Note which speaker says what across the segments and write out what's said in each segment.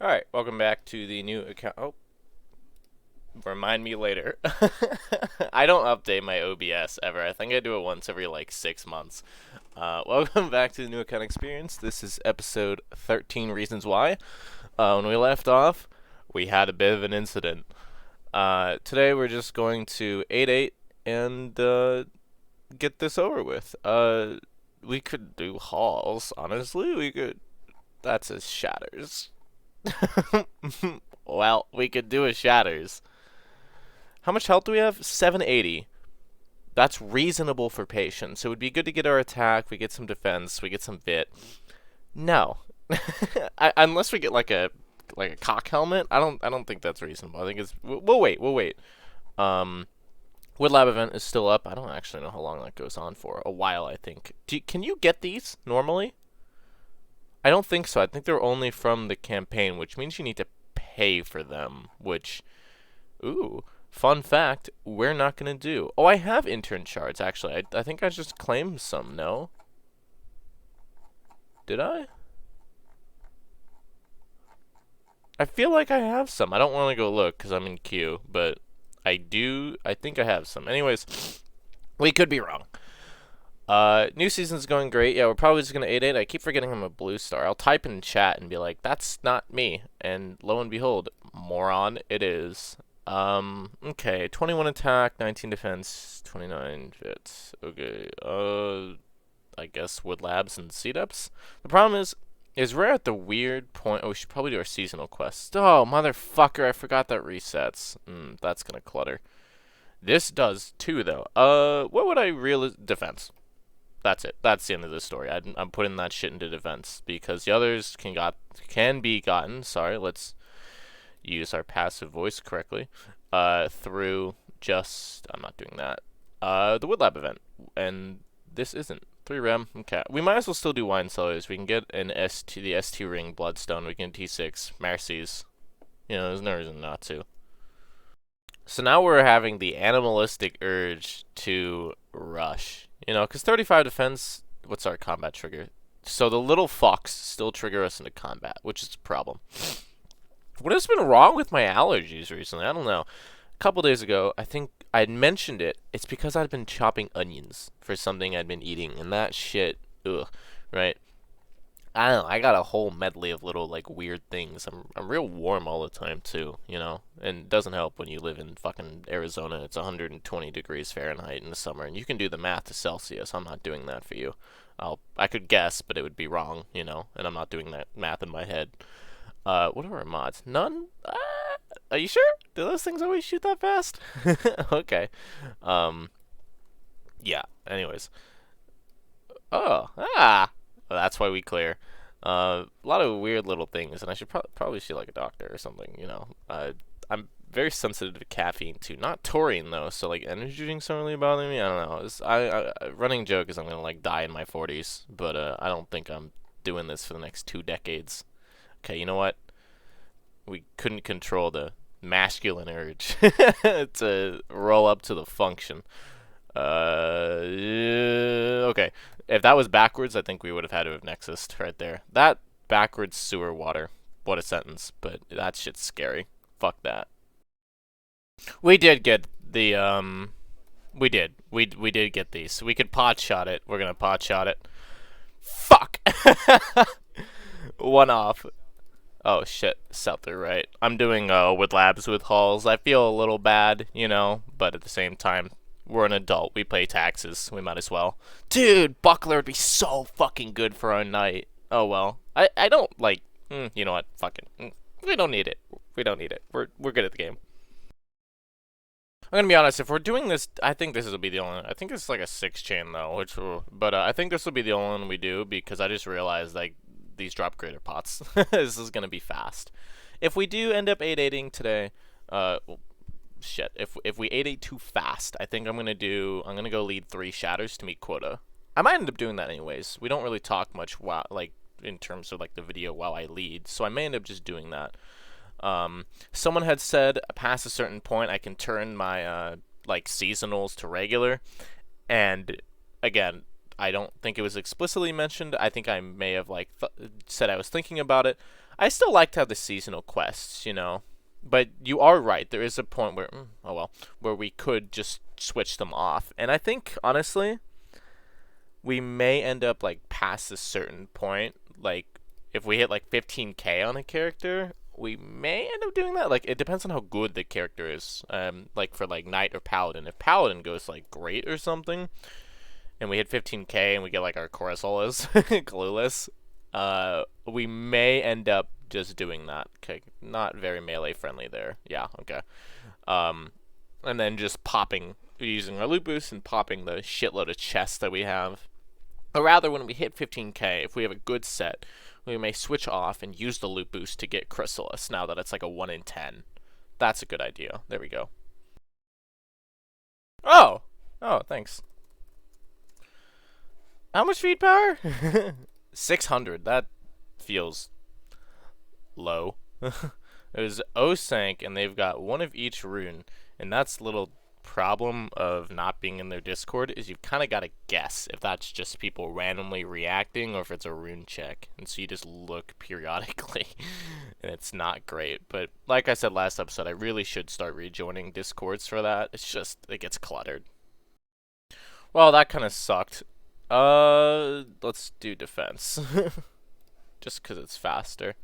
Speaker 1: Alright, welcome back to the new account. Oh, remind me later. I don't update my OBS ever. I think I do it once every like 6 months. Welcome back to the new account experience. This is episode 13 Reasons Why. When we left off, we had a bit of an incident. Today we're just going to 8-8 and get this over with. We could do hauls, honestly. We could. That's a shatters. Well, we could do a shatters. How much health do we have? 780. That's reasonable for patience. It would be good to get our attack. We get some defense. We get some vit. No, unless we get like a cock helmet. I don't think that's reasonable. I think it's. We'll wait. We'll wait. Wood lab event is still up. I don't actually know how long that goes on for. A while, I think. Can you get these normally? I don't think so. I think they're only from the campaign, which means you need to pay for them, which, ooh, fun fact, we're not going to do. Oh, I have intern shards, actually. I think I just claimed some, no? Did I? I feel like I have some. I don't want to go look because I'm in queue, but I think I have some. Anyways, we could be wrong. New season's going great. Yeah, we're probably just gonna 8-8. I keep forgetting I'm a blue star. I'll type in chat and be like, that's not me. And lo and behold, moron, it is. Okay, 21 attack, 19 defense, 29 fit. Okay, I guess wood labs and seed ups. The problem is we're at the weird point. Oh, we should probably do our seasonal quest. Oh, motherfucker, I forgot that resets. That's gonna clutter. This does too, though. What would I defense? That's it. That's the end of the story. I'm putting that shit into defense because the others can be gotten. Sorry, let's use our passive voice correctly. Through just I'm not doing that. The wood lab event, and this isn't 3 rem. Okay, we might as well still do wine cellars. We can get the ST ring bloodstone. We can T6 Marcy's. You know, there's no reason not to. So now we're having the animalistic urge to rush. You know, because 35 defense, what's our combat trigger? So the little fox still trigger us into combat, which is a problem. What has been wrong with my allergies recently? I don't know. A couple days ago, I think I'd mentioned it. It's because I'd been chopping onions for something I'd been eating, and that shit, ugh, right? I don't know. I got a whole medley of little like weird things. I'm real warm all the time too, you know. And it doesn't help when you live in fucking Arizona. It's 120 degrees Fahrenheit in the summer, and you can do the math to Celsius. I'm not doing that for you. I could guess, but it would be wrong, you know. And I'm not doing that math in my head. What are our mods? None. Are you sure? Do those things always shoot that fast? Okay. Yeah. Anyways. Oh. Ah. Well, that's why we clear. A lot of weird little things, and I should probably see like a doctor or something. You know, I'm very sensitive to caffeine too. Not taurine though, so like energy drinks don't really bother me. I don't know. Running joke is I'm gonna like die in my 40s, but I don't think I'm doing this for the next 2 decades. Okay, you know what? We couldn't control the masculine urge to roll up to the function. Okay. If that was backwards, I think we would have had to have Nexus right there. That backwards sewer water. What a sentence. But that shit's scary. Fuck that. We did get the, we did. We did get these. We could pot shot it. We're gonna pot shot it. Fuck! One off. Oh shit, Souther, right. I'm doing, with labs with halls. I feel a little bad, you know, but at the same time, we're an adult. We pay taxes. We might as well. Dude, Buckler would be so fucking good for our night. Oh well. I don't like. You know what? Fucking. We don't need it. We don't need it. We're good at the game. I'm gonna be honest. If we're doing this, I think this will be the only one. I think it's like a 6-chain though, but I think this will be the only one we do because I just realized like these drop greater pots. This is gonna be fast. If we do end up 8-8ing today, well, shit. If we 8-8 too fast, I think I'm gonna go lead 3 shatters to meet quota. I might end up doing that anyways. We don't really talk much while like in terms of like the video while I lead, so I may end up just doing that. Someone had said past a certain point I can turn my like seasonals to regular, and again, I don't think it was explicitly mentioned. I think I may have like said I was thinking about it. I still like to have the seasonal quests, you know. But you are right. There is a point where, oh well, where we could just switch them off. And I think, honestly, we may end up, like, past a certain point. Like, if we hit, like, 15k on a character, we may end up doing that. Like, it depends on how good the character is. Like, for, like, Knight or Paladin. If Paladin goes, like, great or something, and we hit 15k and we get, like, our Corsolas clueless, we may end up just doing that. Okay, not very melee friendly there. Yeah, okay. And then just popping, using our loot boost and popping the shitload of chests that we have. Or rather, when we hit 15k, if we have a good set, we may switch off and use the loot boost to get Chrysalis, now that it's like a 1 in 10. That's a good idea. There we go. Oh! Oh, thanks. How much feed power? 600. That feels low. It was O-Sank, and they've got one of each rune, and that's little problem of not being in their Discord is you've kind of got to guess if that's just people randomly reacting or if it's a rune check, and so you just look periodically and it's not great. But like I said last episode, I really should start rejoining Discords for that. It's just, it gets cluttered. Well, that kind of sucked. Let's do defense just because it's faster.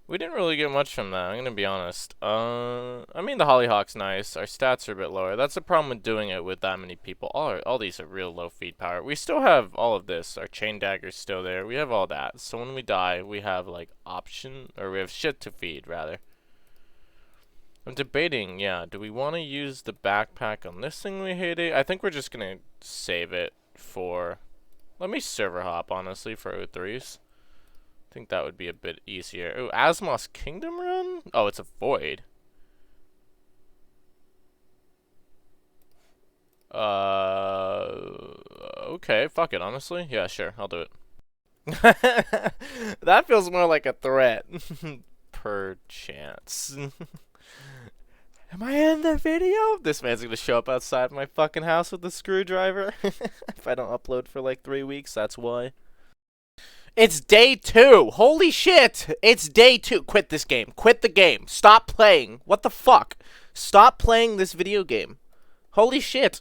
Speaker 1: We didn't really get much from that, I'm gonna be honest. I mean, the Hollyhock's nice. Our stats are a bit lower. That's the problem with doing it with that many people. All these are real low feed power. We still have all of this. Our chain dagger's still there. We have all that. So when we die, we have, like, option, or we have shit to feed, rather. I'm debating, yeah, do we want to use the backpack on this thing we hated? I think we're just gonna save it for... Let me server hop, honestly, for O3s. I think that would be a bit easier. Oh, Asmos Kingdom Run? Oh, it's a void. Okay, fuck it, honestly. Yeah, sure, I'll do it. That feels more like a threat. Perchance. Am I in the video? This man's gonna show up outside my fucking house with a screwdriver. If I don't upload for like 3 weeks, that's why. It's day 2. Holy shit. It's day 2. Quit this game. Quit the game. Stop playing. What the fuck? Stop playing this video game. Holy shit.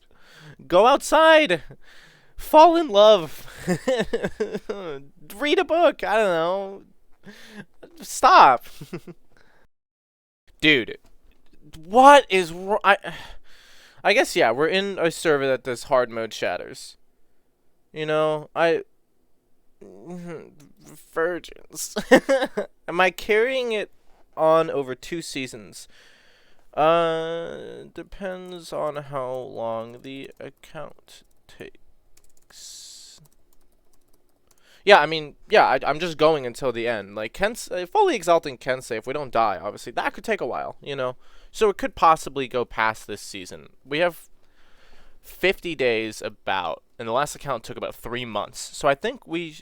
Speaker 1: Go outside. Fall in love. Read a book. I don't know. Stop. Dude. What is wrong? I guess, yeah, we're in a server that does hard mode shatters. You know, virgins. Am I carrying it on over 2 seasons? Depends on how long the account takes. Yeah, I mean, yeah, I'm just going until the end. Like, fully exalting Kensei, if we don't die, obviously, that could take a while, you know? So it could possibly go past this season. We have 50 days about, and the last account took about 3 months. So I think we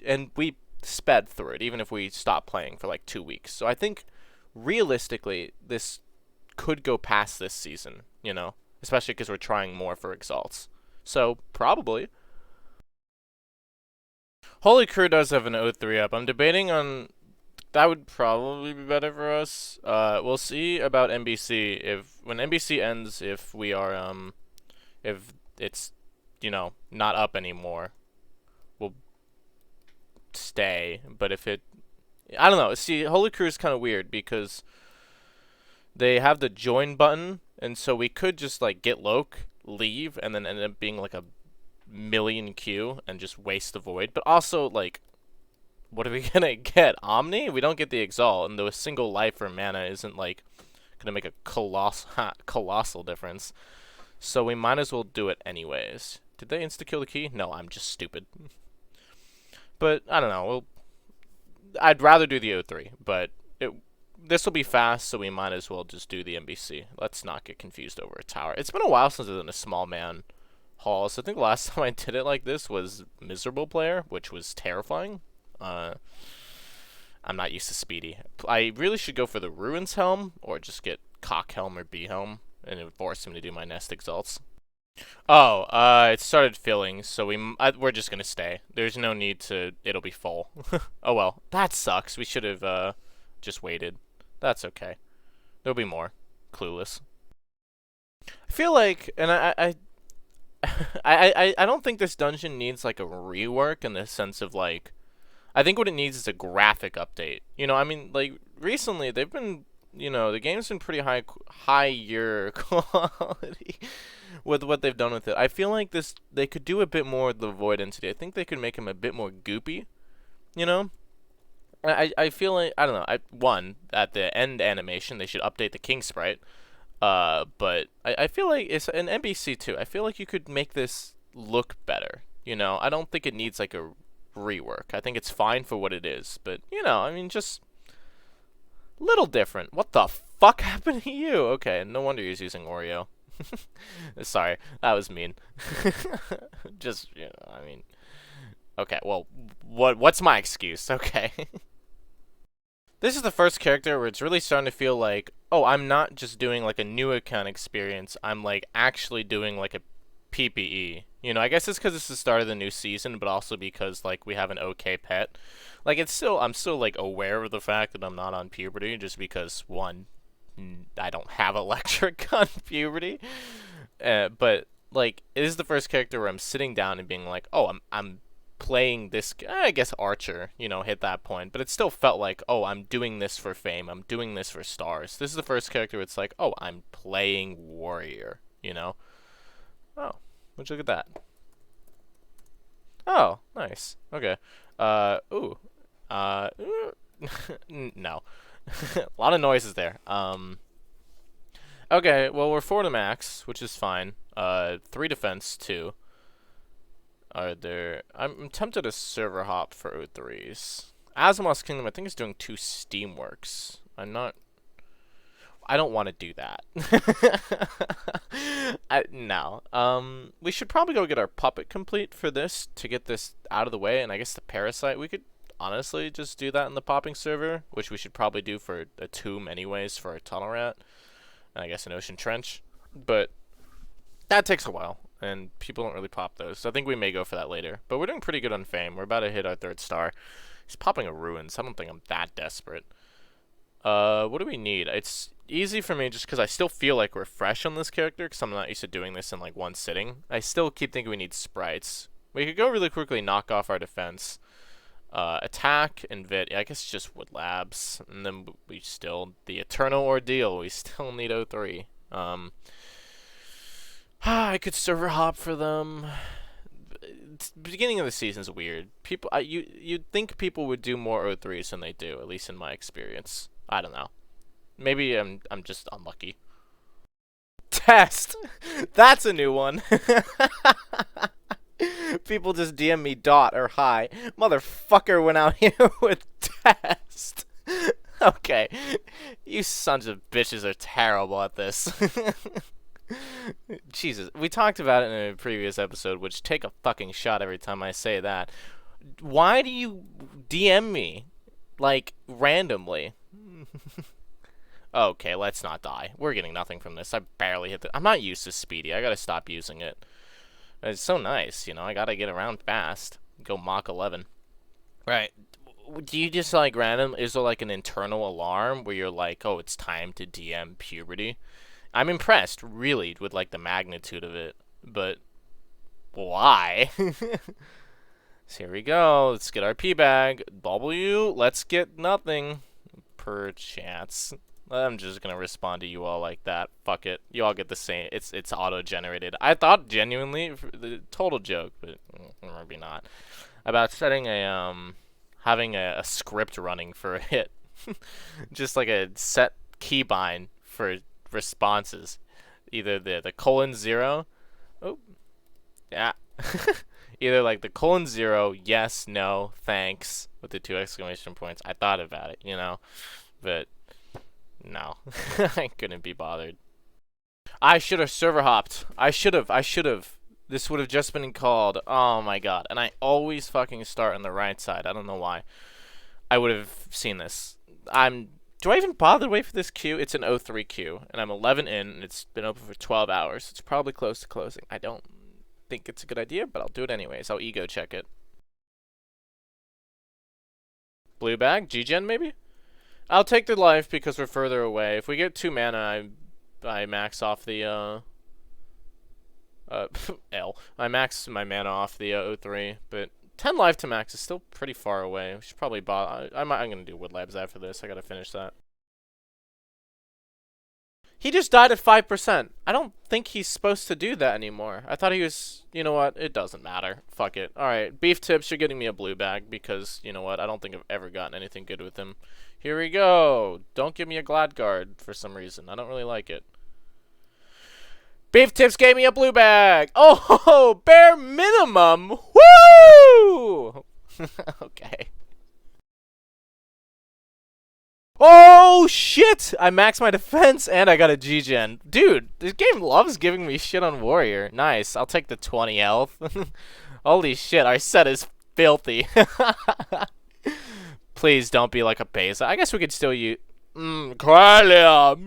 Speaker 1: sped through it, even if we stopped playing for like 2 weeks. So I think, realistically, this could go past this season, you know? Especially because we're trying more for exalts. So, probably. Holy Crew does have an O3 up. I'm debating on... That would probably be better for us. We'll see about NBC. When NBC ends, if we are, if it's, you know, not up anymore, we'll stay. But if it... I don't know. See, Holy Crew is kind of weird because they have the join button, and so we could just, like, get Loke, leave, and then end up being, like, a million Q and just waste the void. But also, like... What are we gonna get? Omni? We don't get the Exalt, and though a single life for mana isn't, like, gonna make a colossal difference. So we might as well do it anyways. Did they insta-kill the key? No, I'm just stupid. But, I don't know. I'd rather do the O3, but this will be fast, so we might as well just do the NBC. Let's not get confused over a tower. It's been a while since I've done a small man haul, so I think the last time I did it like this was Miserable Player, which was terrifying. I'm not used to Speedy. I really should go for the Ruins Helm, or just get Cock Helm or Bee Helm, and force him to do my Nest Exalts. Oh, it started filling, so we're just gonna stay. There's no need to. It'll be full. Oh well, that sucks. We should have just waited. That's okay. There'll be more. Clueless. I feel like, and I don't think this dungeon needs like a rework in the sense of like, I think what it needs is a graphic update. You know, I mean, like recently they've been, the game's been pretty higher quality with what they've done with it. I feel like they could do a bit more with the Void Entity. I think they could make him a bit more goopy. You know, I feel like I don't know. One at the end animation they should update the king sprite. But I feel like it's an NBC too. I feel like you could make this look better. You know, I don't think it needs like a rework. I think it's fine for what it is. But I mean, just little different. What the fuck happened to you? Okay, no wonder he's using Oreo. Sorry, that was mean. Just I mean, okay. Well, what's my excuse? Okay. This is the first character where it's really starting to feel like, oh, I'm not just doing like a new account experience. I'm like actually doing like a PPE. I guess it's because it's the start of the new season, but also because like we have an okay pet. Like I'm still like aware of the fact that I'm not on puberty, just because one, I don't have electric on puberty. But like it is the first character where I'm sitting down and being like, oh, I'm playing this, I guess Archer, hit that point, but it still felt like, oh, I'm doing this for fame, I'm doing this for stars. This is the first character where it's like, oh, I'm playing warrior. Oh, would you look at that? Oh, nice. Okay. Ooh. No. A lot of noises there. Okay, well, we're 4 to max, which is fine. 3 defense, 2. Are there? I'm tempted to server hop for O3s. Asimov's Kingdom, I think, is doing 2 Steamworks. I don't want to do that. No. We should probably go get our puppet complete for this to get this out of the way, and I guess the parasite, we could honestly just do that in the popping server, which we should probably do for a tomb anyways for a tunnel rat, and I guess an ocean trench. But that takes a while, and people don't really pop those, so I think we may go for that later. But we're doing pretty good on fame. We're about to hit our 3rd star. He's popping a ruins. I don't think I'm that desperate. What do we need? It's easy for me just because I still feel like we're fresh on this character because I'm not used to doing this in like one sitting. I still keep thinking we need sprites. We could go really quickly, knock off our defense. Attack and Vit. Yeah, I guess just Wood Labs. And then we still, the eternal ordeal, we still need O3. I could server hop for them. Beginning of the season's weird. You'd think people would do more O3s than they do, at least in my experience. I don't know. Maybe I'm just unlucky. Test. That's a new one. People just DM me dot or hi. Motherfucker went out here with test. Okay. You sons of bitches are terrible at this. Jesus. We talked about it in a previous episode, which take a fucking shot every time I say that. Why do you DM me? Like, randomly. Okay, let's not die. We're getting nothing from this. I barely hit I'm not used to Speedy. I gotta stop using it. It's so nice, I gotta get around fast. Go Mach 11. Right. Do you just, like, random... Is there, like, an internal alarm where you're like, oh, it's time to DM puberty? I'm impressed, really, with, like, the magnitude of it. But why? So here we go. Let's get our P-bag. W, let's get nothing. Perchance. I'm just gonna respond to you all like that. Fuck it. You all get the same. It's auto-generated. I thought genuinely, the total joke, but maybe not. About setting having a script running for a hit. Just like a set keybind for responses. Either the :0. Oh, yeah. Either like the :0, yes, no, thanks, with the 2 exclamation points. I thought about it, but no, I couldn't be bothered. I should have server hopped. I should have. This would have just been called. Oh my god. And I always fucking start on the right side. I don't know why. I would have seen this. I'm Do I even bother to wait for this queue? It's an 03 queue, and I'm 11 in, and it's been open for 12 hours. It's probably close to closing. I don't think it's a good idea, but I'll do it anyways. I'll ego check it. Blue bag? G-Gen, maybe? I'll take the life because we're further away. If we get 2 mana, I max off the, L. I max my mana off the 03, but 10 life to max is still pretty far away. We should probably I'm gonna do Wood Labs after this. I gotta finish that. He just died at 5%. I don't think he's supposed to do that anymore. I thought he was, you know what? It doesn't matter. Fuck it. Alright, Beef Tips, you're getting me a blue bag because, you know what? I don't think I've ever gotten anything good with him. Here we go. Don't give me a Glad Guard for some reason. I don't really like it. Beef Tips gave me a blue bag. Oh, bare minimum. Woo! Okay. Oh, shit! I maxed my defense and I got a G-Gen. Dude, this game loves giving me shit on Warrior. Nice. I'll take the 20 health. Holy shit, our set is filthy. Please don't be like a base. I guess we could still use... Qualia!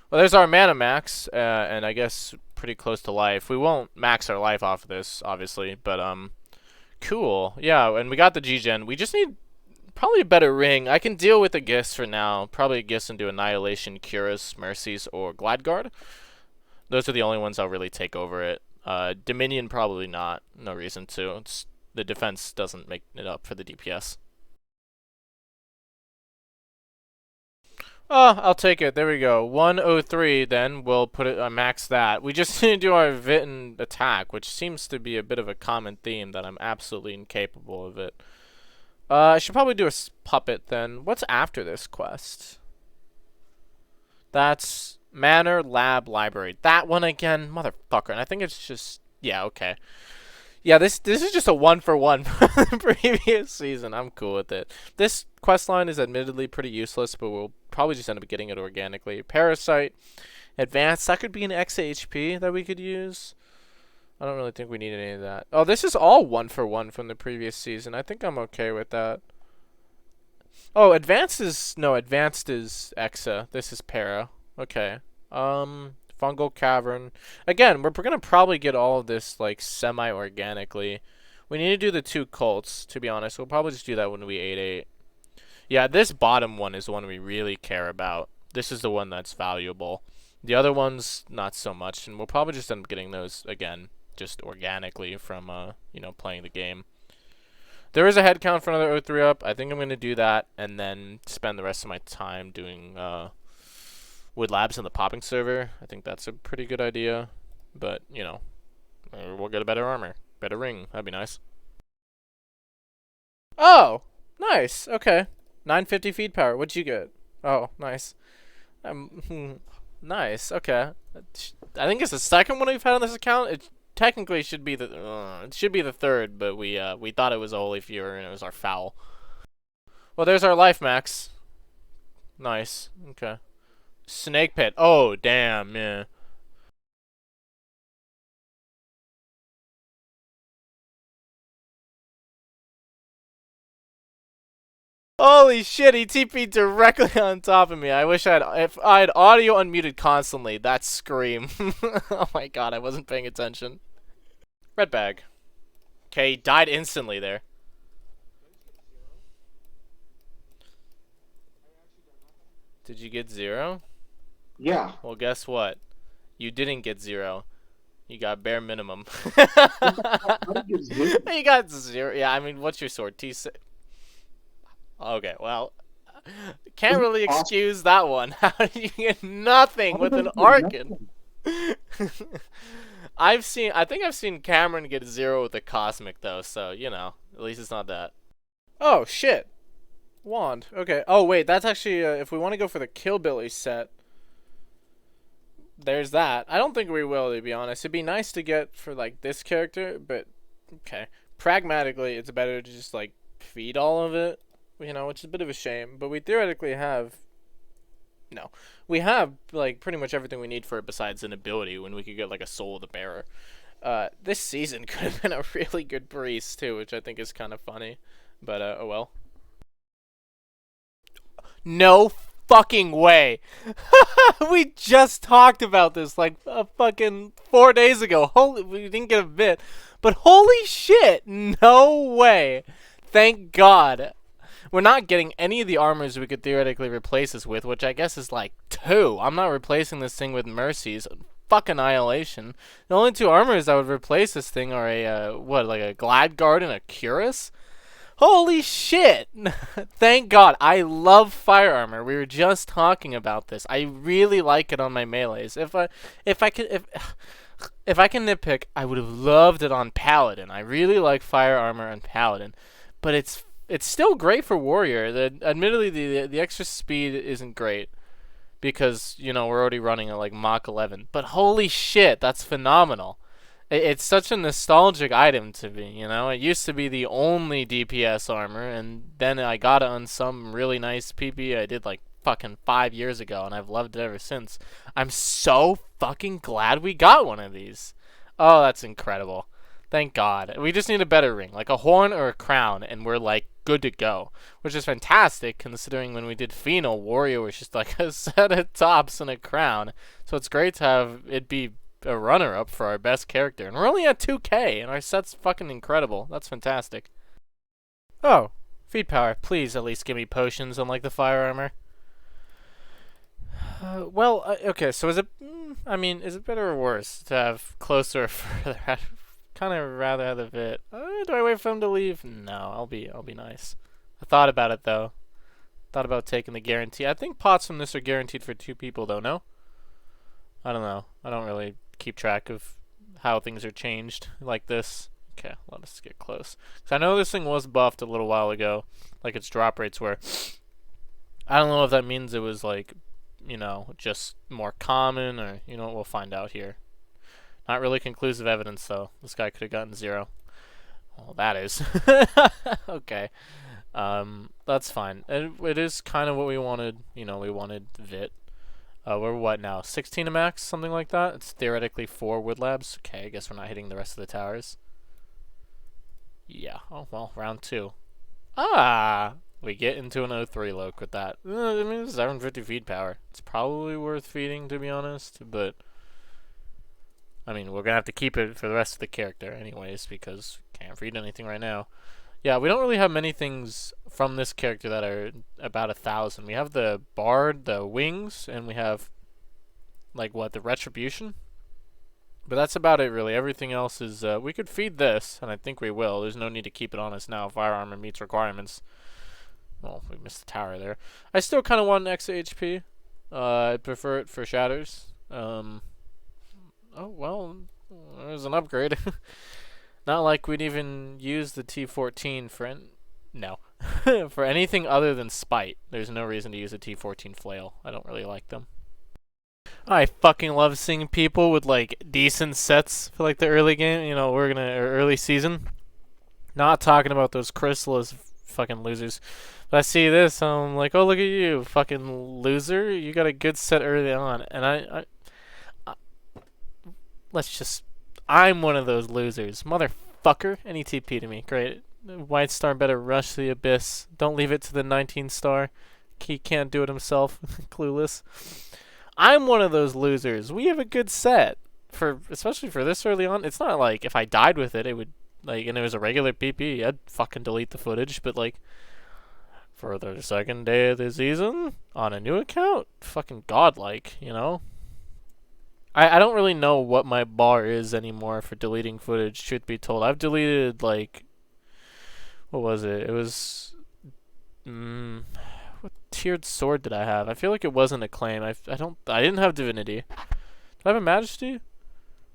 Speaker 1: Well, there's our mana max, and I guess pretty close to life. We won't max our life off of this, obviously, but, cool. Yeah, and we got the G-Gen. We just need probably a better ring. I can deal with the Gifts for now. Probably Gifts into Annihilation, Cuirass, Mercies, or Gladguard. Those are the only ones I'll really take over it. Dominion, probably not. No reason to. The defense doesn't make it up for the DPS. Oh, I'll take it. There we go. 103, then. We'll put it, max that. We just need to do our Vit and attack, which seems to be a bit of a common theme that I'm absolutely incapable of it. I should probably do a puppet, then. What's after this quest? That's Manor, Lab, Library. That one again? Motherfucker. And I think it's just... Yeah, okay. Yeah, this is just a 1-for-1 from the previous season. I'm cool with it. This quest line is admittedly pretty useless, but we'll probably just end up getting it organically. Parasite, Advanced. That could be an extra HP that we could use. I don't really think we need any of that. Oh, this is all 1-for-1 from the previous season. I think I'm okay with that. Oh, Advanced is... No, Advanced is Exa. This is Para. Okay. Fungal Cavern. Again, we're going to probably get all of this, like, semi-organically. We need to do the 2 cults, to be honest. We'll probably just do that when we 8-8. Yeah, this bottom one is the one we really care about. This is the one that's valuable. The other ones, not so much. And we'll probably just end up getting those, again, just organically from, you know, playing the game. There is a head count for another 03 up. I think I'm going to do that and then spend the rest of my time doing, Wood Labs in the popping server. I think that's a pretty good idea. But, you know, we'll get a better armor. Better ring. That'd be nice. Oh! Nice. Okay. 950 feed power. What'd you get? Oh, nice. Nice. Okay. I think it's the second one we've had on this account. It technically should be the third, but we thought it was a Holy Fury and it was our foul. Well, there's our life max. Nice. Okay. Snake Pit. Oh, damn, yeah. Holy shit, he TP'd directly on top of me. I wish if I had audio unmuted constantly, that scream. Oh my god, I wasn't paying attention. Red bag. Okay, he died instantly there. Did you get 0?
Speaker 2: Yeah.
Speaker 1: Well, guess what? You didn't get 0. You got bare minimum. You got 0. Yeah, I mean, what's your sword? T6. Okay, well, can't really excuse that one. How did you get nothing with an Arcan? I think I've seen Cameron get 0 with a Cosmic, though, so, you know, at least it's not that. Oh, shit. Wand. Okay. Oh, wait, that's actually, if we want to go for the Killbilly set, there's that. I don't think we will, to be honest. It'd be nice to get for, like, this character, but, okay. Pragmatically, it's better to just, like, feed all of it, you know, which is a bit of a shame, but we theoretically have... No. We have, like, pretty much everything we need for it besides an ability when we could get, like, a Soul of the Bearer. This season could have been a really good priest, too, which I think is kind of funny. But, oh well. No fucking way. We just talked about this like fucking 4 days ago. Holy, we didn't get a bit, but holy shit, no way. Thank God. We're not getting any of the armors we could theoretically replace this with, which I guess is like 2. I'm not replacing this thing with Mercies. Fuck Annihilation. The only 2 armors I would replace this thing are a, like a Glad Guard and a Curus? Holy shit! Thank God. I love fire armor. We were just talking about this. I really like it on my melees. If I can nitpick, I would have loved it on Paladin. I really like fire armor on Paladin, but it's still great for warrior. Admittedly, the extra speed isn't great because we're already running at like Mach 11. But holy shit, that's phenomenal. It's such a nostalgic item to me. It used to be the only DPS armor, and then I got it on some really nice PP I did like fucking 5 years ago, and I've loved it ever since. I'm so fucking glad we got one of these. Oh, that's incredible. Thank God. We just need a better ring, like a horn or a crown, and we're like good to go, which is fantastic considering when we did Phenol, Warrior was just like a set of tops and a crown. So it's great to have it be a runner-up for our best character, and we're only at 2K, and our set's fucking incredible. That's fantastic. Oh, feed power. Please at least give me potions unlike the fire armor. Okay, so is it? Is it better or worse to have closer or further? I'd kind of rather have the bit. Do I wait for him to leave? No, I'll be nice. I thought about it though. Thought about taking the guarantee. I think pots from this are guaranteed for 2 people though. No? I don't know. I don't really keep track of how things are changed like this. Okay, let us get close. Because I know this thing was buffed a little while ago, like its drop rates were. I don't know if that means it was like, just more common, or we'll find out here. Not really conclusive evidence though. This guy could have gotten 0. Well, that is. Okay. That's fine. It is kind of what we wanted. We wanted Vit. We're what now? 16 to max? Something like that? It's theoretically 4 wood labs. Okay, I guess we're not hitting the rest of the towers. Yeah. Oh, well, round 2. Ah! We get into an O3 loc with that. It's 750 feed power. It's probably worth feeding, to be honest, but we're going to have to keep it for the rest of the character anyways, because we can't feed anything right now. Yeah, we don't really have many things from this character that are about 1,000. We have the Bard, the Wings, and we have, the Retribution? But that's about it, really. Everything else is, we could feed this, and I think we will. There's no need to keep it on us now. Fire armor meets requirements. Well, we missed the tower there. I still kind of want an extra HP. I'd prefer it for Shatters. Oh, well, there's an upgrade. Not like we'd even use the T14 for no. For anything other than Spite. There's no reason to use a T14 flail. I don't really like them. I fucking love seeing people with decent sets for the early game, early season. Not talking about those Chrysalis fucking losers. But I see this, I'm like, oh, look at you, fucking loser. You got a good set early on. And I I'm one of those losers. Motherfucker. Any TP to me. Great. White Star better rush the Abyss. Don't leave it to the 19 star. He can't do it himself. Clueless. I'm one of those losers. We have a good set. Especially for this early on. It's not like if I died with it, it would, and it was a regular PP, I'd fucking delete the footage. But, for the second day of the season, on a new account, fucking godlike, I don't really know what my bar is anymore for deleting footage, truth be told. I've deleted, what was it? It was, what tiered sword did I have? I feel like it wasn't Acclaim. I didn't have Divinity. Did I have a Majesty?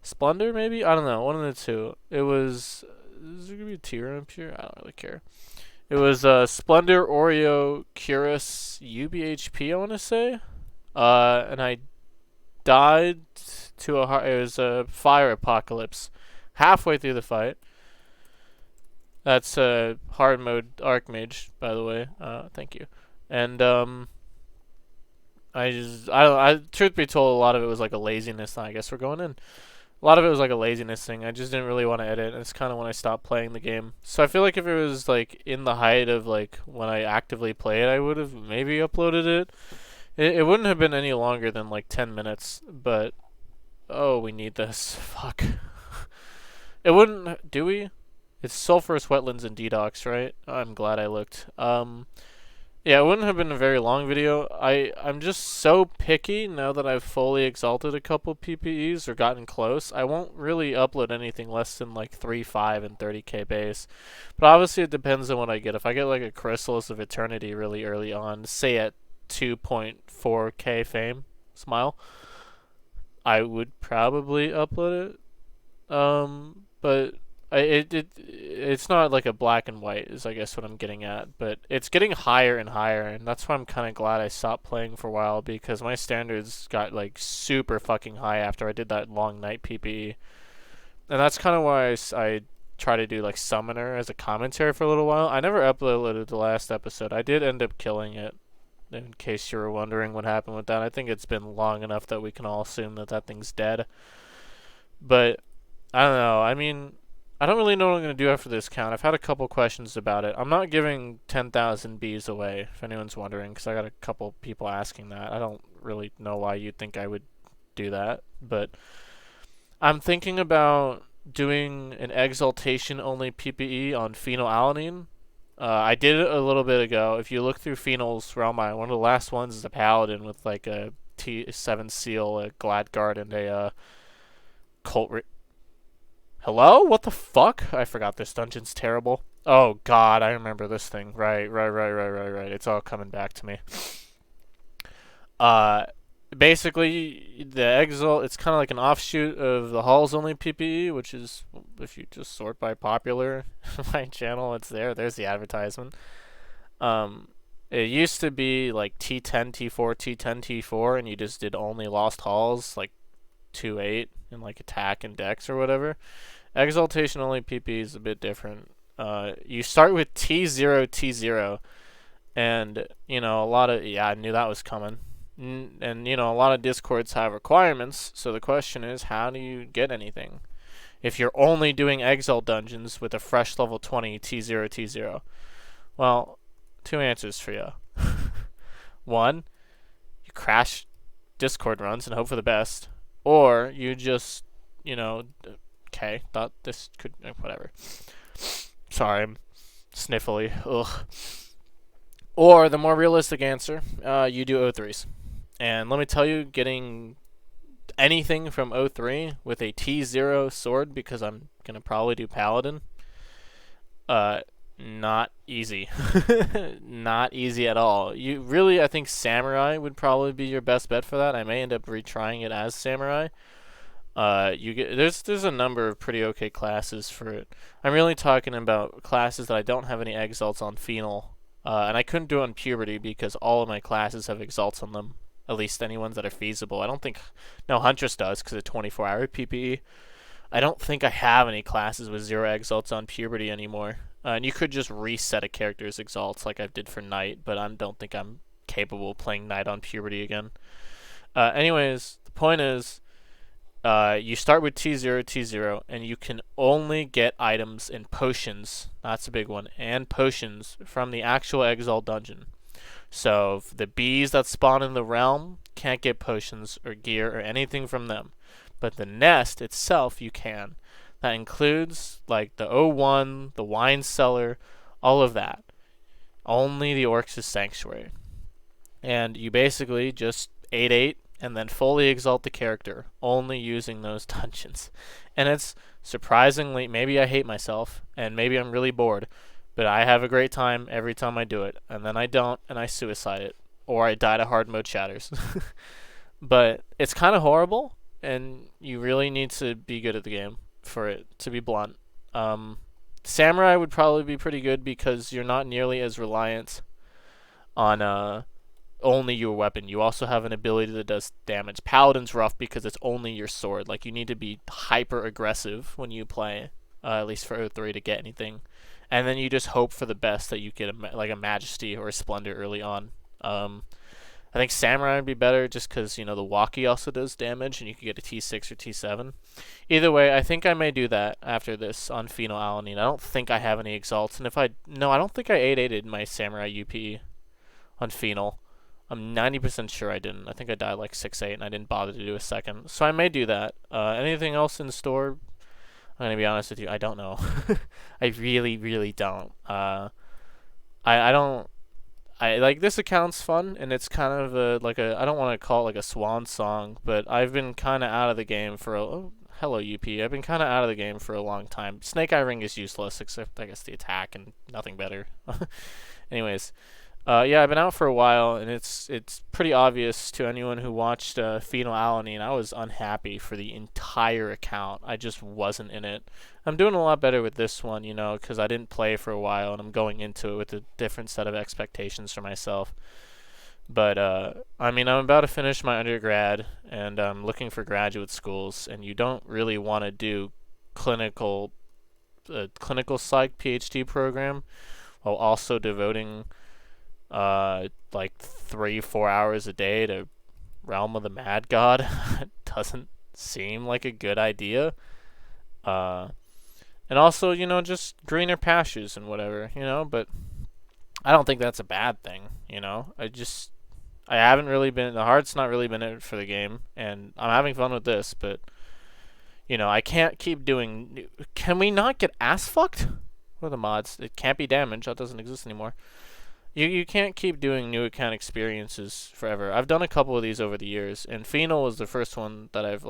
Speaker 1: Splendor, maybe? I don't know. One of the 2. It was, is there going to be a tier up here? I don't really care. It was, Splendor, Oreo, Curus, UBHP, I want to say. And I died to it was a fire apocalypse halfway through the fight. That's hard mode Archmage, by the way. Thank you. And I truth be told, a lot of it was a laziness. I guess we're going in.
Speaker 2: A lot of it was like a laziness thing. I just didn't really want to edit, and it's kind of when I stopped playing the game. So I feel like if it was like in the height of like when I actively play it, I would have maybe uploaded it. It wouldn't have been any longer than like 10 minutes, but oh, we need this. Fuck. It wouldn't, do we? It's sulfurous wetlands and dedox, right? I'm glad I looked. Yeah, it wouldn't have been a very long video. I'm just so picky now that I've fully exalted a couple PPEs or gotten close. I won't really upload anything less than like 3, 5, and 30k base. But obviously it depends on what I get. If I get like a Chrysalis of Eternity really early on, say at 2.4k fame, smile, I would probably upload it. But it's not like a black and white is I guess what I'm getting at, but it's getting higher and higher, and that's why I'm kind of glad I stopped playing for a while because my standards got like super fucking high after I did that long night PPE, and that's kind of why I try to do like Summoner as a commentary for a little while. I never uploaded the last episode. I did end up killing it. In case you were wondering what happened with that, I think it's been long enough that we can all assume that that thing's dead. But I don't know. I mean, I don't really know what I'm going to do after this count. I've had a couple questions about it. I'm not giving 10,000 bees away, if anyone's wondering, because I got a couple people asking that. I don't really know why you'd think I would do that, but I'm thinking about doing an exaltation only PPE on phenylalanine. I did it a little bit ago. If you look through Phenol's Realm Eye, one of the last ones is a paladin with like a T7 seal, a glad guard, and a cult. Hello? What the fuck? I forgot this dungeon's terrible. Oh god, I remember this thing. Right. It's all coming back to me. Uh, Basically, the Exalt, it's kind of like an offshoot of the Halls Only PPE, which is, if you just sort by popular, my channel, it's there. There's the advertisement. Um, it used to be like T10, T4, T10, T4, and you just did only Lost Halls, like 2-8, and like attack and dex or whatever. Exaltation only PP is a bit different. You start with T0, T0, and, you know, a lot of, yeah, I knew that was coming. And, you know, a lot of Discords have requirements, so the question is, how do you get anything? If you're only doing Exalt dungeons with a fresh level 20 T0, T0. Well, two answers for you. One, you crash Discord runs and hope for the best, or you just, you know, okay, thought this could, whatever. Sorry, I'm sniffly. Ugh. Or the more realistic answer, you do O3s. And let me tell you, getting anything from O3 with a T0 sword, because I'm going to probably do Paladin, not easy. Not easy at all. You really, I think Samurai would probably be your best bet for that. I may end up retrying it as Samurai. You get there's a number of pretty okay classes for it. I'm really talking about classes that I don't have any exalts on Phenol, and I couldn't do it on Puberty because all of my classes have exalts on them. At least any ones that are feasible. I don't think, no, Huntress does because of 24-hour PPE. I don't think I have any classes with 0 exalts on Puberty anymore. And you could just reset a character's exalts like I did for Knight, but I don't think I'm capable of playing Knight on Puberty again. Anyways, the point is, you start with T0, T0, and you can only get items and potions, that's a big one, and potions from the actual Exalt dungeon. So the bees that spawn in the realm can't get potions or gear or anything from them. But the nest itself you can. That includes like the O1, the wine cellar, all of that. Only the Orcs' Sanctuary. And you basically just 8-8 and then fully exalt the character, only using those dungeons. And it's surprisingly, maybe I hate myself, and maybe I'm really bored, but I have a great time every time I do it, and then I don't, and I suicide it, or I die to hard mode shatters. But it's kind of horrible, and you really need to be good at the game for it, to be blunt. Samurai would probably be pretty good because you're not nearly as reliant on only your weapon. You also have an ability that does damage. Paladin's rough because it's only your sword. Like, you need to be hyper aggressive when you play, at least for O3 to get anything. And then you just hope for the best that you get like a Majesty or a Splendor early on. I think Samurai would be better just because, the walkie also does damage and you could get a T6 or T7. Either way, I think I may do that after this on phenylalanine. I don't think I have any exalts, and if I no, I don't think I 8-8'd my Samurai UP on phenyl. I'm 90% sure I didn't. I think I died like 6-8 and I didn't bother to do a second. So I may do that. Anything else in store? I'm going to be honest with you, I don't know. I really, really don't. I don't. I like this account's fun and it's kind of I don't want to call it like a swan song, but I've been kind of out of the game for hello UP. I've been kind of out of the game for a long time. Snake Eye Ring is useless except I guess the attack and nothing better. Anyways, yeah, I've been out for a while, and it's pretty obvious to anyone who watched phenylalanine. I was unhappy for the entire account. I just wasn't in it. I'm doing a lot better with this one, because I didn't play for a while, and I'm going into it with a different set of expectations for myself. But I mean, I'm about to finish my undergrad, and I'm looking for graduate schools, and you don't really want to do clinical psych PhD program while also devoting like 3-4 hours a day to Realm of the Mad God. Doesn't seem like a good idea. Uh, and also, just greener pastures and whatever, but I don't think that's a bad thing, I haven't really been, the heart's not really been it for the game, and I'm having fun with this, but, I can't keep doing, can we not get ass fucked? What are the mods? It can't be damaged, that doesn't exist anymore. You can't keep doing new account experiences forever. I've done a couple of these over the years, and Phenol was the first one that I've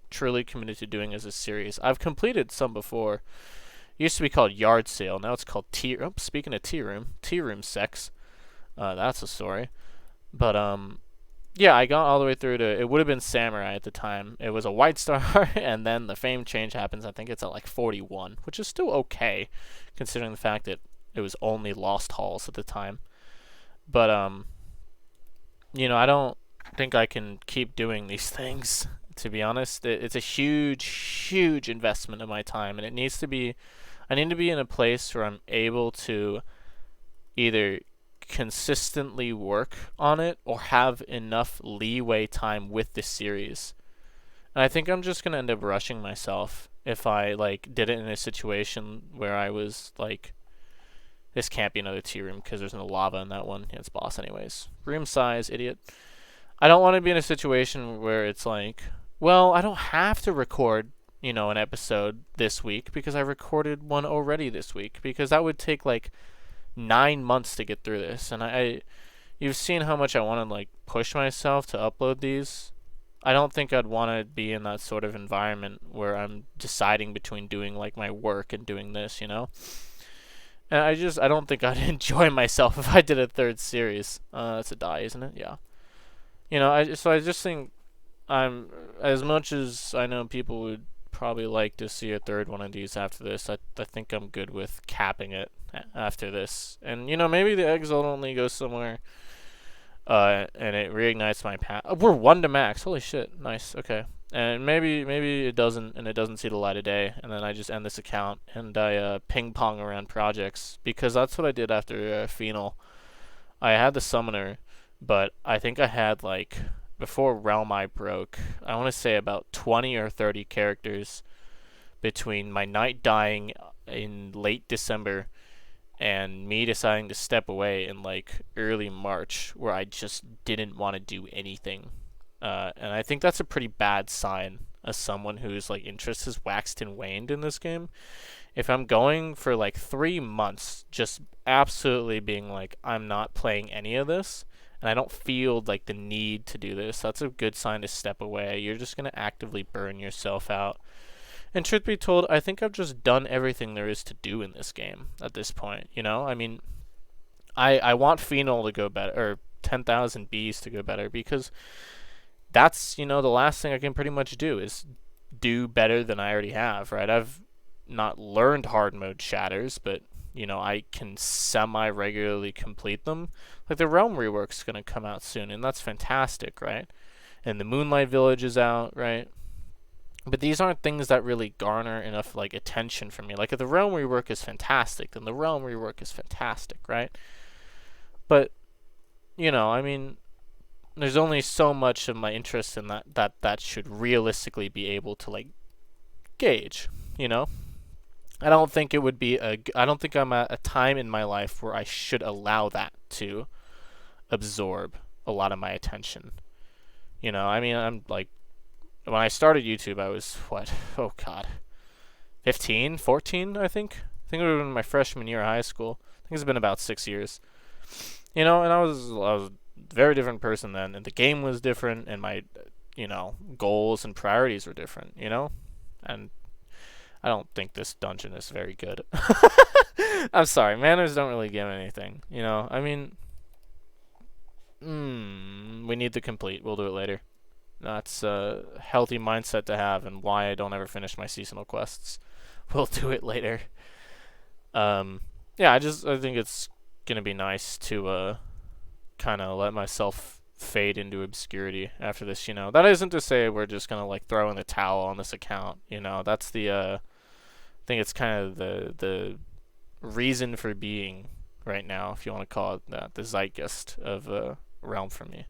Speaker 2: truly committed to doing as a series. I've completed some before. It used to be called Yard Sale. Now it's called Tea. Oh, speaking of Tea Room sex. That's a story. But yeah, I got all the way through to. It would have been Samurai at the time. It was a white star, and then the fame change happens. I think it's at like 41, which is still okay, considering the fact that it was only Lost Halls at the time. But I don't think I can keep doing these things. To be honest, it's a huge, huge investment of my time, and it needs to be. I need to be in a place where I'm able to either consistently work on it or have enough leeway time with this series. And I think I'm just gonna end up rushing myself if I did it in a situation where I was this can't be another tea room because there's no lava in that one. Yeah, it's boss anyways. Room size, idiot. I don't want to be in a situation where it's well, I don't have to record, an episode this week because I recorded one already this week, because that would take 9 months to get through this. And you've seen how much I want to push myself to upload these. I don't think I'd want to be in that sort of environment where I'm deciding between doing my work and doing this, And I don't think I'd enjoy myself if I did a third series. That's a die, isn't it? Yeah. I just think I'm, as much as I know people would probably like to see a third one of these after this, I think I'm good with capping it after this. And, maybe the exalt only goes somewhere, and it reignites my path. Oh, we're 1 to max. Holy shit. Nice. Okay. And maybe it doesn't, and it doesn't see the light of day, and then I just end this account and I ping pong around projects, because that's what I did after Phenol. I had the summoner, but I think I had before Realm I broke, I want to say about 20 or 30 characters between my knight dying in late December and me deciding to step away in early March, where I just didn't want to do anything. And I think that's a pretty bad sign as someone whose interest has waxed and waned in this game. If I'm going for 3 months just absolutely being I'm not playing any of this, and I don't feel the need to do this, that's a good sign to step away. You're just going to actively burn yourself out. And truth be told, I think I've just done everything there is to do in this game at this point. I mean, I want Phenol to go better, or 10,000 Bs to go better, because that's, the last thing I can pretty much do is do better than I already have, right? I've not learned hard mode shatters, but, I can semi-regularly complete them. The Realm rework's going to come out soon, and that's fantastic, right? And the Moonlight Village is out, right? But these aren't things that really garner enough attention from me. If the Realm rework is fantastic, then the Realm rework is fantastic, right? But, I mean, there's only so much of my interest in that should realistically be able to like gauge, you know? I don't think it would be I don't think I'm at a time in my life where I should allow that to absorb a lot of my attention. You know, I mean, I'm like when I started YouTube, I was what? Oh god. 15, 14, I think. I think it was in my freshman year of high school. I think it's been about 6 years. You know, and I was a very different person then, and the game was different, and my, goals and priorities were different. You know, and I don't think this dungeon is very good. I'm sorry, manners don't really give anything. You know, I mean, we need to complete. We'll do it later. That's a healthy mindset to have, and why I don't ever finish my seasonal quests. We'll do it later. Yeah, I think it's gonna be nice to kind of let myself fade into obscurity after this. You know, that isn't to say we're just gonna like throw in the towel on this account. You know, that's the I think it's kind of the reason for being right now, if you want to call it that, the zeitgeist of realm for me.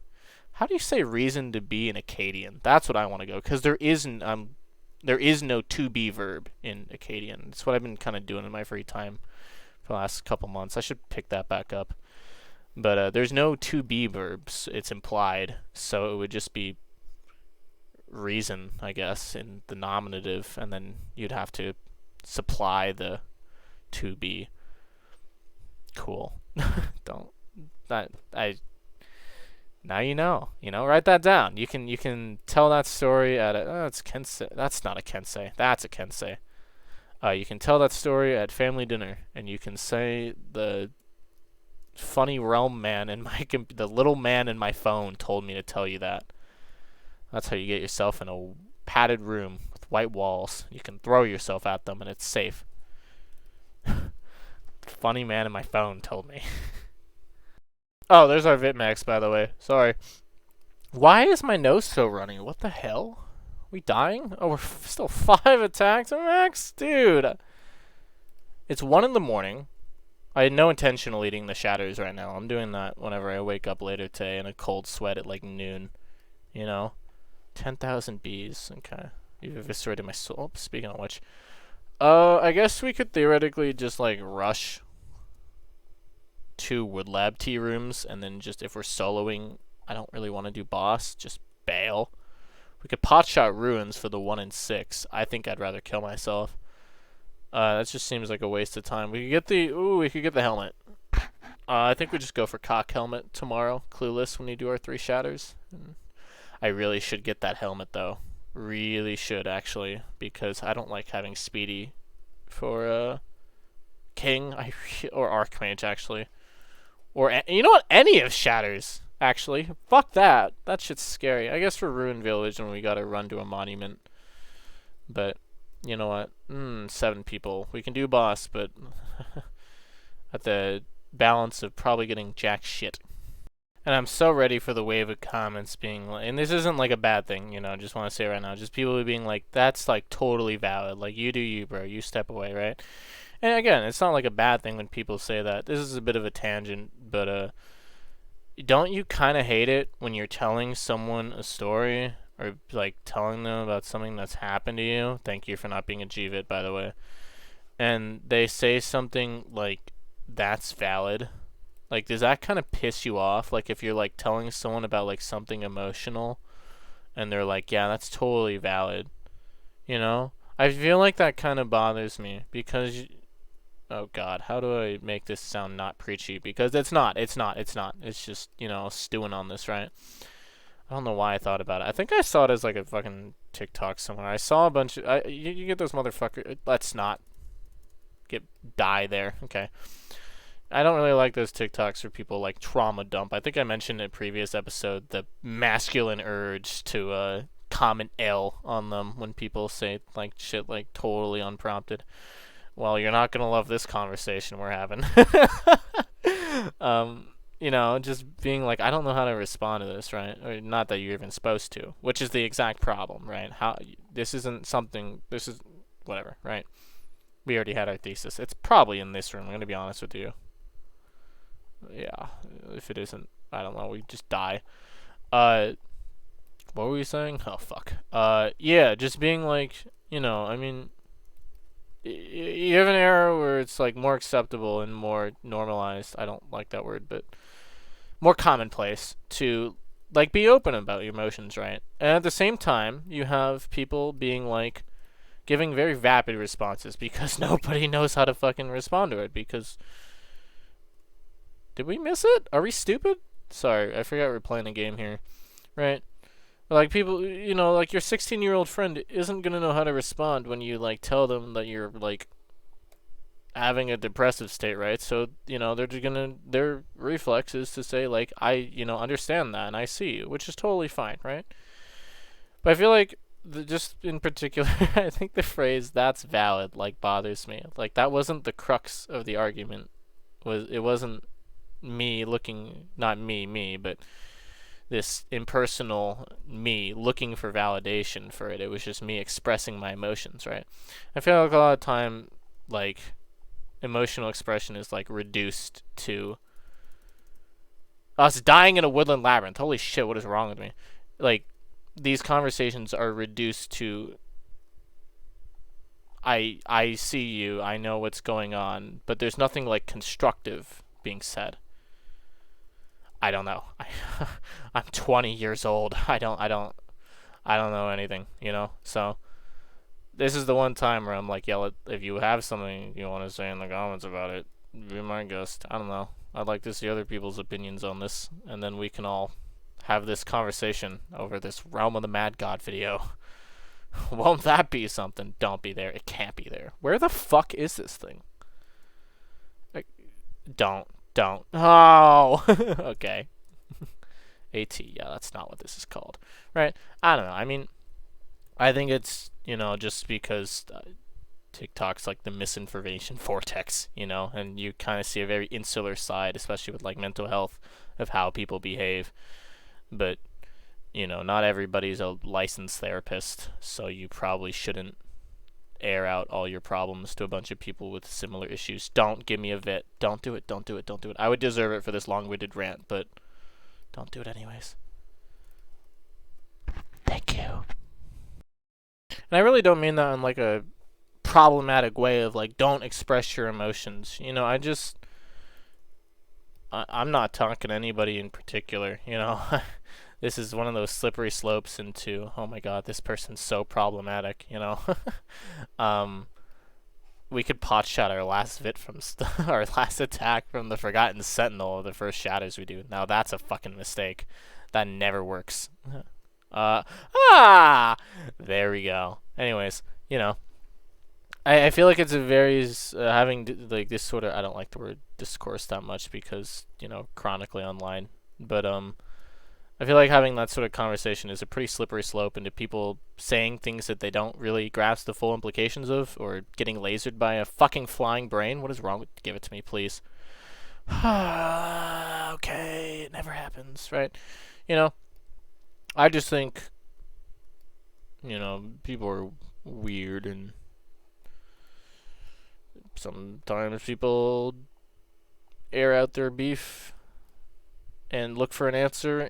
Speaker 2: How do you say reason to be in Akkadian? That's what I want to go, because there is no to be verb in Akkadian. That's what I've been kind of doing in my free time for the last couple months. I should pick that back up. But there's no to be verbs. It's implied, so it would just be reason, I guess, in the nominative, and then you'd have to supply the to be. Cool. Don't that I now you know. You know, write that down. You can tell that story at it's kensei. That's not a kensei. That's a kensei. You can tell that story at family dinner, and you can say the funny realm man in my the little man in my phone told me to tell you that. That's how you get yourself in a padded room with white walls. You can throw yourself at them, and it's safe. Funny man in my phone told me. Oh, there's our Vitmax, by the way. Sorry. Why is my nose so runny? What the hell? We dying? Oh, we're still 5 attacks, max? Dude. It's 1 in the morning. I had no intention of eating the shatters right now. I'm doing that whenever I wake up later today in a cold sweat at like noon. You know? 10,000 bees. Okay. You've eviscerated my soul. Oh, speaking of which. I guess we could theoretically just like rush 2 wood lab tea rooms, and then just if we're soloing, I don't really want to do boss, just bail. We could potshot ruins for the 1 in 6. I think I'd rather kill myself. That just seems like a waste of time. We could get the helmet. I think we just go for cock helmet tomorrow. Clueless when we do our 3 shatters. I really should get that helmet though. Really should actually, because I don't like having speedy for king or archmage actually. Or you know what? Any of shatters actually. Fuck that. That shit's scary. I guess for Ruin Village when we gotta run to a monument. But you know what? 7 people. We can do boss, but at the balance of probably getting jack shit. And I'm so ready for the wave of comments being like, and this isn't like a bad thing, you know, just want to say right now, just people being like, that's like totally valid. Like, you do you, bro. You step away, right? And again, it's not like a bad thing when people say that. This is a bit of a tangent, but don't you kind of hate it when you're telling someone a story or like telling them about something that's happened to you? Thank you for not being a GVIT, by the way. And they say something like, that's valid. Like, does that kind of piss you off? Like, if you're, like, telling someone about, like, something emotional, and they're like, yeah, that's totally valid, you know? I feel like that kind of bothers me, because, oh, God, how do I make this sound not preachy? Because it's not. It's just, you know, stewing on this, right? I don't know why I thought about it. I think I saw it as, like, a fucking TikTok somewhere. I saw a bunch of, you get those motherfuckers, let's not die there, okay? I don't really like those TikToks where people like trauma dump. I think I mentioned in a previous episode the masculine urge to comment L on them when people say like shit like totally unprompted. Well, you're not gonna love this conversation we're having. You know, just being like, I don't know how to respond to this, right? Or not that you're even supposed to, which is the exact problem, right? This isn't something. This is whatever, right? We already had our thesis. It's probably in this room. I'm gonna be honest with you. Yeah, if it isn't, I don't know, we just die. Uh, what were we saying? Oh fuck. Yeah, just being like, I mean, you have an era where it's like more acceptable and more normalized. I don't like that word, but more commonplace to like be open about your emotions, right? And at the same time, you have people being like giving very vapid responses because nobody knows how to fucking respond to it because did we miss it? Are we stupid? Sorry, I forgot we're playing a game here, right? Like people, like your 16-year-old friend isn't gonna know how to respond when you like tell them that you're like having a depressive state, right? So they're just gonna their reflex is to say like I understand that and I see you, which is totally fine, right? But I feel like just in particular, I think the phrase "that's valid" like bothers me. Like that wasn't the crux of the argument. It wasn't me looking not me, but this impersonal me looking for validation for it. It was just me expressing my emotions, right? I feel like a lot of time, like, emotional expression is, like, reduced to us dying in a woodland labyrinth. Holy shit, what is wrong with me? Like, these conversations are reduced to I see you, I know what's going on, but there's nothing, like, constructive being said. I don't know. I'm 20 years old. I don't know anything, So this is the one time where I'm like, yeah, if you have something you want to say in the comments about it, be my guest. I don't know. I'd like to see other people's opinions on this, and then we can all have this conversation over this Realm of the Mad God video. Won't that be something? Don't be there. It can't be there. Where the fuck is this thing? Like, don't. Oh, okay. AT, yeah, that's not what this is called, right? I don't know. I mean, I think it's just because TikTok's like the misinformation vortex, and you kind of see a very insular side, especially with like mental health, of how people behave. But not everybody's a licensed therapist, so you probably shouldn't air out all your problems to a bunch of people with similar issues. Don't give me a vit. Don't do it. Don't do it. Don't do it. I would deserve it for this long-winded rant, but don't do it anyways. Thank you. And I really don't mean that in like a problematic way of like don't express your emotions. I'm not talking to anybody in particular. This is one of those slippery slopes into oh my god, this person's so problematic. um, we could pot shot our last vit from our last attack from the Forgotten Sentinel of the first shadows we do. Now that's a fucking mistake. That never works. Uh, there we go. Anyways, I feel like it's a very having like this sort of I don't like the word discourse that much because chronically online, but I feel like having that sort of conversation is a pretty slippery slope into people saying things that they don't really grasp the full implications of, or getting lasered by a fucking flying brain. What is wrong with? Give it to me, please. Okay, it never happens, right? I just think people are weird and sometimes people air out their beef and look for an answer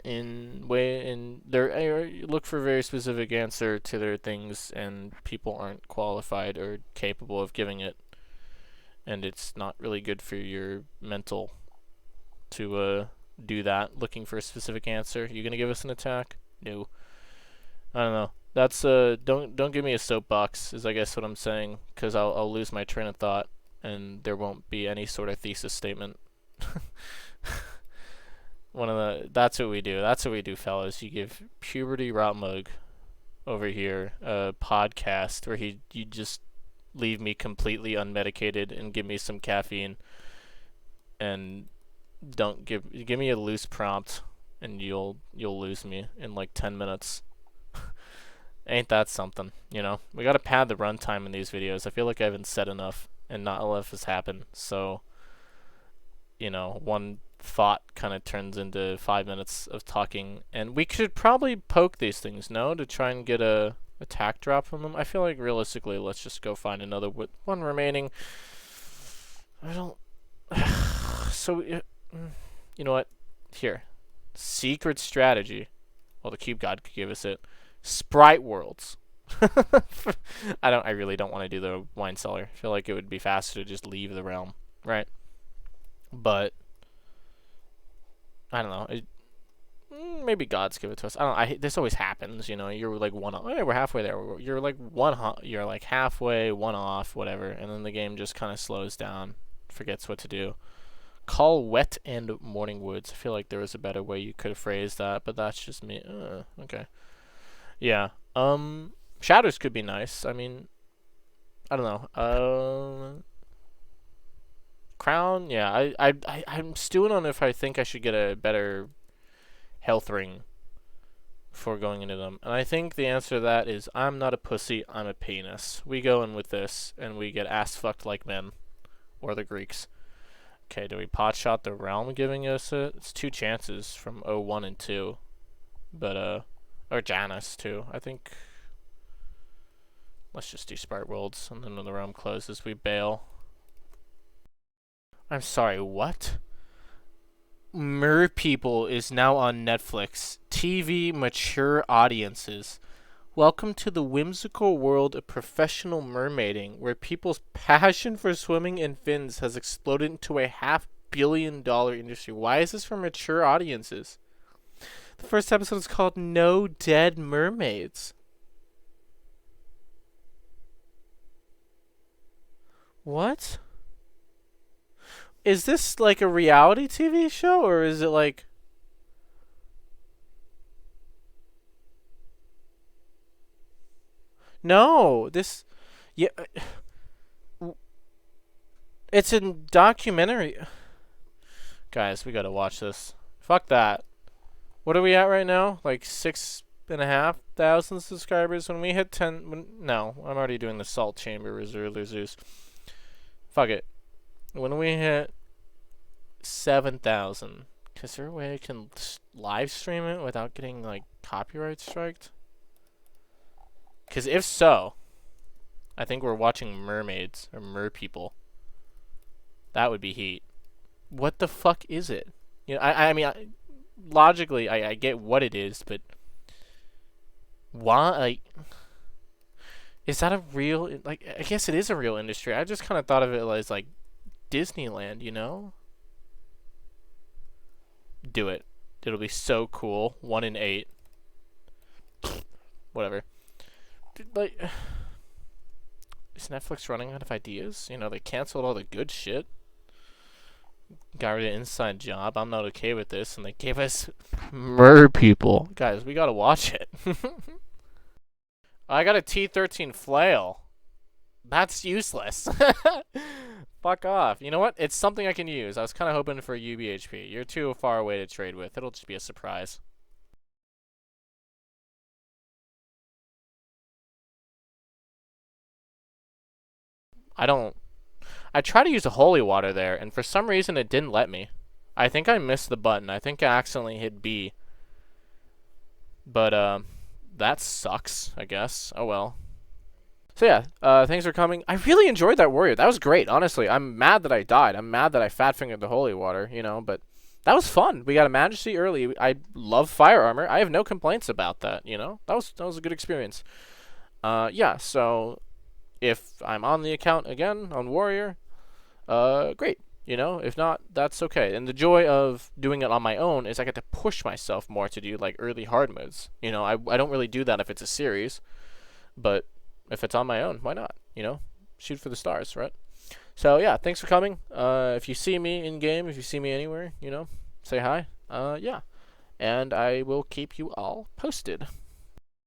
Speaker 2: look for a very specific answer to their things, and people aren't qualified or capable of giving it, and it's not really good for your mental to do that, looking for a specific answer. You gonna give us an attack? No. I don't know. That's don't give me a soapbox is I guess what I'm saying, because I'll lose my train of thought and there won't be any sort of thesis statement. That's what we do. That's what we do, fellas. You give Puberty Rotmug over here a podcast where you just leave me completely unmedicated and give me some caffeine, and don't give me a loose prompt and you'll lose me in like 10 minutes. Ain't that something, We gotta pad the runtime in these videos. I feel like I haven't said enough and not enough has happened. So, one thought kind of turns into 5 minutes of talking. And we should probably poke these things, no? To try and get a attack drop from them. I feel like realistically, let's just go find another one remaining. I don't... So, you know what? Here. Secret strategy. Well, the Cube God could give us it. Sprite Worlds. I really don't want to do the wine cellar. I feel like it would be faster to just leave the realm, right? But I don't know. Maybe gods give it to us. I don't know. This always happens, you know. You're like one off. Hey, we're halfway there. You're like you're like halfway, one off, whatever, and then the game just kind of slows down, forgets what to do. Call Wet and Morning Woods. I feel like there was a better way you could have phrased that, but that's just me. Okay. Yeah. Shadows could be nice. I mean, I don't know. Crown. Yeah. I'm stewing on if I think I should get a better health ring before going into them. And I think the answer to that is I'm not a pussy, I'm a penis. We go in with this and we get ass fucked like men. Or the Greeks. Okay, do we pot shot the realm giving us it? It's 2 chances from 01 and 2. But or Janus too. I think let's just do Sprite Worlds, and then when the realm closes we bail. I'm sorry, what? Mer People is now on Netflix. TV mature audiences. Welcome to the whimsical world of professional mermaiding, where people's passion for swimming in fins has exploded into a $500 million industry. Why is this for mature audiences? The first episode is called No Dead Mermaids. What? Is this like a reality TV show, or is it like... No, this... Yeah... It's a documentary. Guys, we gotta watch this. Fuck that. What are we at right now? Like 6,500 subscribers. When we hit 10... no, I'm already doing the Salt Chamber Reserve Zeus. Fuck it. When we hit 7,000, is there a way I can live stream it without getting like copyright striked? Because if so, I think we're watching mermaids or mer people. That would be heat. What the fuck is it? You know, I mean, logically, I get what it is, but why? Like, is that a real? Like, I guess it is a real industry. I just kind of thought of it as like Disneyland, you know? Do it. It'll be so cool. 1 in 8. Whatever. Dude, like, is Netflix running out of ideas? You know, they canceled all the good shit. Got rid of Inside Job. I'm not okay with this, and they gave us Mer People. Guys, we gotta watch it. I got a T13 flail. That's useless. Fuck off. You know what? It's something I can use. I was kind of hoping for a UBHP. You're too far away to trade with. It'll just be a surprise. I tried to use a holy water there, and for some reason it didn't let me. I think I missed the button. I think I accidentally hit B. But, that sucks, I guess. Oh well. So yeah, thanks for coming. I really enjoyed that warrior. That was great, honestly. I'm mad that I died. I'm mad that I fat-fingered the holy water, you know, but that was fun. We got a majesty early. I love fire armor. I have no complaints about that, you know. That was a good experience. Yeah, so if I'm on the account again on warrior, great. You know, if not, that's okay. And the joy of doing it on my own is I get to push myself more to do like early hard modes. You know, I don't really do that if it's a series, but if it's on my own, why not? You know, shoot for the stars, right? So yeah, thanks for coming. If you see me in game, if you see me anywhere, you know, say hi. Yeah, and I will keep you all posted.